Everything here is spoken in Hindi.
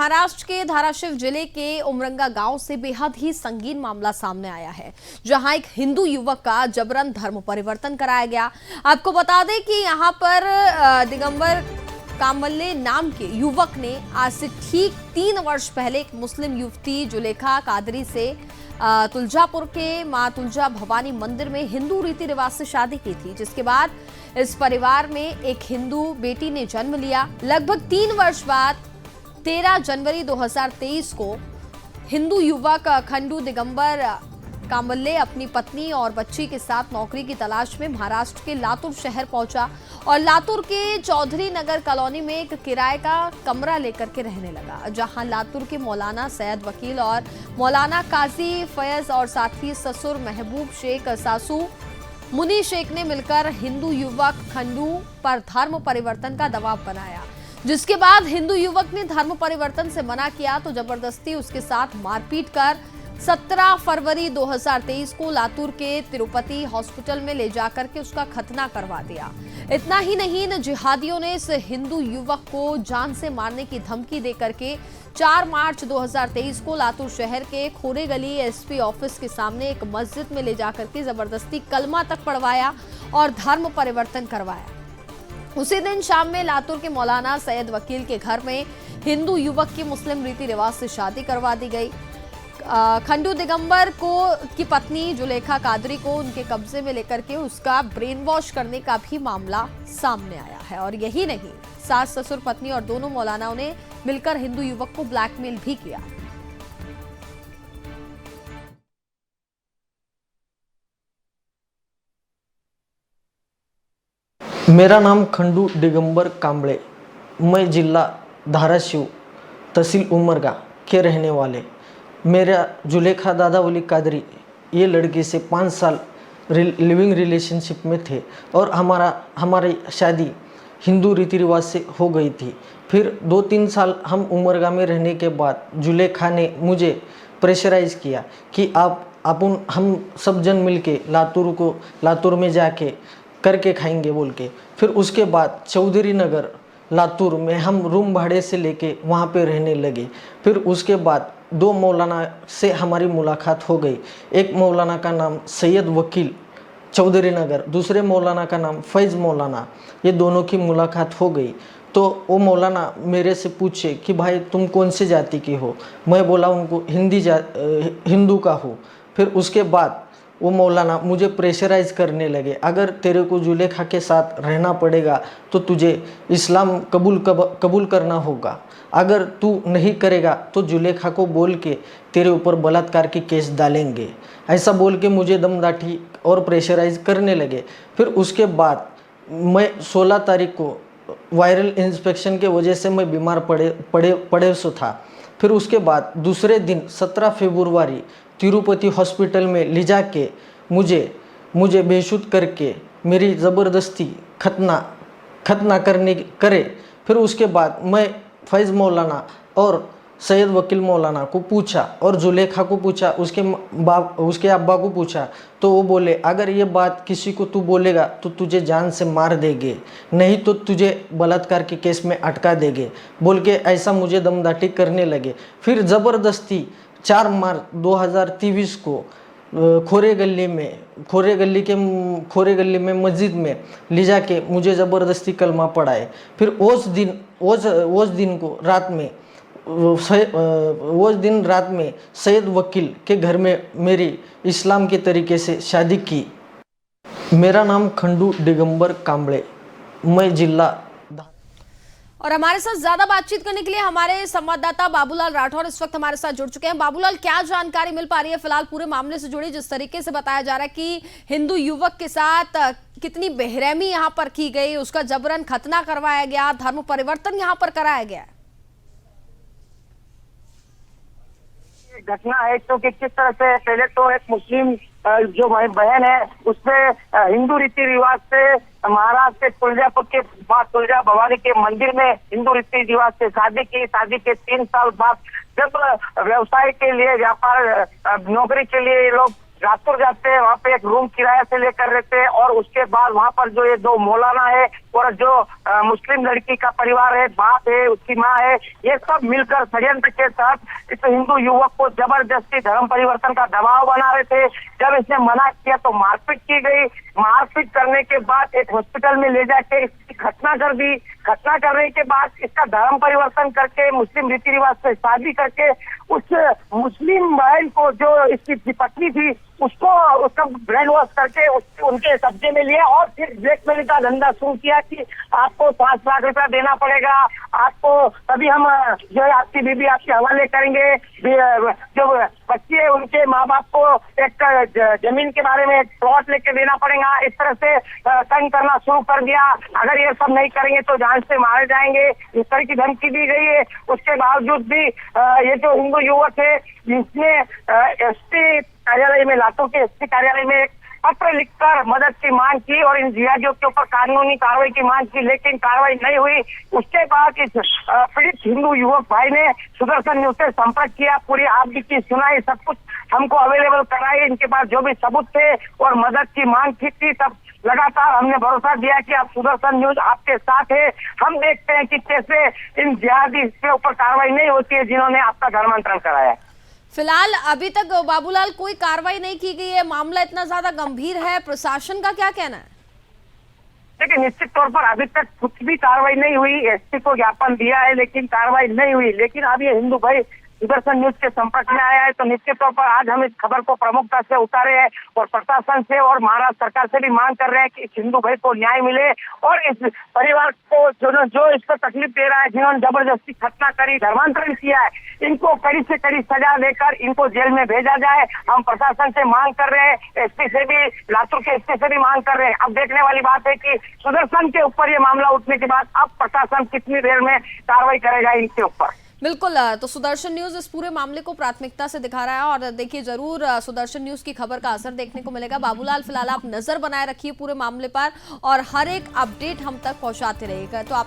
महाराष्ट्र के धाराशिव जिले के उमरंगा गांव से बेहद ही संगीन मामला सामने आया है, जहां एक हिंदू युवक का जबरन धर्म परिवर्तन कराया गया। आपको बता दें कि यहां पर दिगंबर कामले नाम के युवक ने आज से ठीक 3 वर्ष पहले एक मुस्लिम युवती जुलेखा कादरी से तुलजापुर के मां तुलजा भवानी मंदिर में हिंदू रीति रिवाज से शादी की थी, जिसके बाद इस परिवार में एक हिंदू बेटी ने जन्म लिया। लगभग 3 वर्ष बाद 13 जनवरी 2023 को हिंदू युवक खंडू दिगंबर कामले अपनी पत्नी और बच्ची के साथ नौकरी की तलाश में महाराष्ट्र के लातूर शहर पहुंचा और लातूर के चौधरी नगर कॉलोनी में एक किराए का कमरा लेकर के रहने लगा, जहां लातूर के मौलाना सैयद वकील और मौलाना काजी फैज और साथ ही ससुर महबूब शेख, सासू मुनी शेख ने मिलकर हिंदू युवक खंडू पर धर्म परिवर्तन का दबाव बनाया। जिसके बाद हिंदू युवक ने धर्म परिवर्तन से मना किया तो जबरदस्ती उसके साथ मारपीट कर 17 फरवरी 2023 को लातूर के तिरुपति हॉस्पिटल में ले जाकर के उसका खतना करवा दिया। इतना ही नहीं, इन जिहादियों ने इस हिंदू युवक को जान से मारने की धमकी देकर के 4 मार्च 2023 को लातूर शहर के खोरे गली एसपी ऑफिस के सामने एक मस्जिद में ले जाकर के जबरदस्ती कलमा तक पढ़वाया और धर्म परिवर्तन करवाया। उसी दिन शाम में लातूर के मौलाना सैयद वकील के घर में हिंदू युवक की मुस्लिम रीति रिवाज से शादी करवा दी गई। खंडू दिगंबर की पत्नी जुलेखा कादरी को उनके कब्जे में लेकर के उसका ब्रेन वॉश करने का भी मामला सामने आया है। और यही नहीं, सास ससुर पत्नी और दोनों मौलानाओं ने मिलकर हिंदू युवक को ब्लैकमेल भी किया। मेरा नाम खंडू दिगंबर कांबळे, मैं जिला धाराशिव तहसील उमरगा के रहने वाले। मेरा जुलेखा दादावली कादरी ये लड़की से 5 साल लिविंग रिलेशनशिप में थे और हमारी शादी हिंदू रीति रिवाज से हो गई थी। फिर 2-3 साल हम उमरगा में रहने के बाद जुलेखा ने मुझे प्रेशराइज किया कि हम सब जन मिलके लातूर में जाके करके खाएंगे बोल के। फिर उसके बाद चौधरी नगर लातूर में हम रूम भाड़े से लेके वहाँ पे रहने लगे। फिर उसके बाद 2 मौलाना से हमारी मुलाकात हो गई। एक मौलाना का नाम सैयद वकील चौधरी नगर, दूसरे मौलाना का नाम फैज़ मौलाना, ये दोनों की मुलाकात हो गई। तो वो मौलाना मेरे से पूछे कि भाई तुम कौन से जाति की हो। मैं बोला उनको हिंदू का हूँ। फिर उसके बाद वो मौलाना मुझे प्रेशराइज करने लगे, अगर तेरे को जुलेखा के साथ रहना पड़ेगा तो तुझे इस्लाम कबूल करना होगा, अगर तू नहीं करेगा तो जुलेखा को बोल के तेरे ऊपर बलात्कार की केस डालेंगे। ऐसा बोल के मुझे दमदाटी और प्रेशराइज करने लगे। फिर उसके बाद मैं 16 तारीख को वायरल इंस्पेक्शन के वजह से मैं बीमार पड़े सो था। फिर उसके बाद दूसरे दिन 17 फरवरी तिरुपति हॉस्पिटल में ले जाके मुझे बेशुद्ध करके मेरी ज़बरदस्ती खतना करे। फिर उसके बाद मैं फैज़ मौलाना और सैयद वकील मौलाना को पूछा और जुलेखा को पूछा, उसके अब्बा को पूछा, तो वो बोले अगर ये बात किसी को तू बोलेगा तो तुझे जान से मार देंगे, नहीं तो तुझे बलात्कार के केस में अटका देंगे बोल के ऐसा मुझे दमदाटी करने लगे। फिर ज़बरदस्ती 4 मार्च 2023 को खोरे गली में मस्जिद में ले जाके मुझे ज़बरदस्ती कलमा पढ़ाए। फिर उस दिन रात में सैयद वकील के घर में मेरी इस्लाम के तरीके से शादी की। मेरा नाम खंडू दिगंबर कांबळे, मैं जिला। और हमारे साथ ज्यादा बातचीत करने के लिए हमारे संवाददाता बाबूलाल राठौर इस वक्त हमारे साथ जुड़ चुके हैं। बाबूलाल, क्या जानकारी मिल पा रही है फिलहाल पूरे मामले से जुड़ी, जिस तरीके से बताया जा रहा है कि हिंदू युवक के साथ कितनी बेरहमी यहाँ पर की गई, उसका जबरन खतना करवाया गया, धर्म परिवर्तन यहाँ पर कराया गया? घटना है तो कि किस तरह से पहले तो एक मुस्लिम जो बहन है उससे हिंदू रीति रिवाज से महाराष्ट्र के तुलजापुर के मां तुलजा भवानी के मंदिर में हिंदू रीति रिवाज से शादी की। शादी के 3 साल बाद जब व्यवसाय के लिए व्यापार नौकरी के लिए ये लोग लातूर जाते हैं, वहाँ पे एक रूम किराया से लेकर रहते हैं और उसके बाद वहाँ पर जो ये दो मौलाना है और जो मुस्लिम लड़की का परिवार है, बाप है, उसकी माँ है, ये सब मिलकर षड्यंत्र के तहत इस हिंदू युवक को जबरदस्ती धर्म परिवर्तन का दबाव बना रहे थे। जब इसने मना किया तो मारपीट की गई। मारपीट करने के बाद एक हॉस्पिटल में ले जाके इसकी घटना कर दी। घटना करने के बाद इसका धर्म परिवर्तन करके मुस्लिम रीति रिवाज से शादी करके उस मुस्लिम बहन को जो इसकी पत्नी थी उसका ब्रेन वॉश करके उनके कब्जे में लिया और फिर ब्लैकमेलिंग का धंधा शुरू किया कि आपको 5 लाख रुपया देना पड़ेगा, आपको तभी हम जो है आपकी बीबी आपके हवाले करेंगे। जो बच्चे है उनके माँ बाप को एक जमीन के बारे में एक प्लॉट लेके देना पड़ेगा। इस तरह से तंग करना शुरू कर दिया। अगर ये सब नहीं करेंगे तो जान से मारे जाएंगे, इस तरह की धमकी दी गई है। उसके बावजूद भी ये जो हिंदू युवक है इसने एसपी कार्यालय में, लातूर के एसपी कार्यालय में एक पत्र लिखकर मदद की मांग की और इन जिहादियों के ऊपर कानूनी कार्रवाई की मांग की, लेकिन कार्रवाई नहीं हुई। उसके बाद इस पीड़ित हिंदू युवक भाई ने सुदर्शन न्यूज से संपर्क किया, पूरी आप बीती सुनाई, सब कुछ हमको अवेलेबल कराई, इनके पास जो भी सबूत थे और मदद की मांग की थी। तब लगातार हमने भरोसा दिया कि आप सुदर्शन न्यूज आपके साथ है। हम देखते हैं कि कैसे इन जिहादी के ऊपर कार्रवाई नहीं होती है जिन्होंने आपका धर्मांतरण कराया है। फिलहाल अभी तक बाबूलाल कोई कार्रवाई नहीं की गई है, मामला इतना ज्यादा गंभीर है, प्रशासन का क्या कहना है? देखिए, निश्चित तौर पर अभी तक कुछ भी कार्रवाई नहीं हुई। एसपी को ज्ञापन दिया है लेकिन कार्रवाई नहीं हुई। लेकिन अब ये हिंदू भाई सुदर्शन न्यूज के संपर्क में आया है तो निश्चित तौर पर आज हम इस खबर को प्रमुखता से उतारे हैं और प्रशासन से और महाराष्ट्र सरकार से भी मांग कर रहे हैं कि इस हिंदू भाई को न्याय मिले और इस परिवार को जो इसको तकलीफ दे रहा है, जिन्होंने जबरदस्ती घटना करी, धर्मांतरण किया है, इनको कड़ी से कड़ी सजा देकर इनको जेल में भेजा जाए। हम प्रशासन से मांग कर रहे हैं, एसपी से भी, लातूर के एसपी से भी मांग कर रहे हैं। अब देखने वाली बात है कि सुदर्शन के ऊपर ये मामला उठने के बाद अब प्रशासन कितनी देर में कार्रवाई करेगा इनके ऊपर। बिल्कुल, तो सुदर्शन न्यूज इस पूरे मामले को प्राथमिकता से दिखा रहा है और देखिए जरूर सुदर्शन न्यूज की खबर का असर देखने को मिलेगा। बाबूलाल, फिलहाल आप नजर बनाए रखिए पूरे मामले पर और हर एक अपडेट हम तक पहुंचाते रहिएगा। तो आप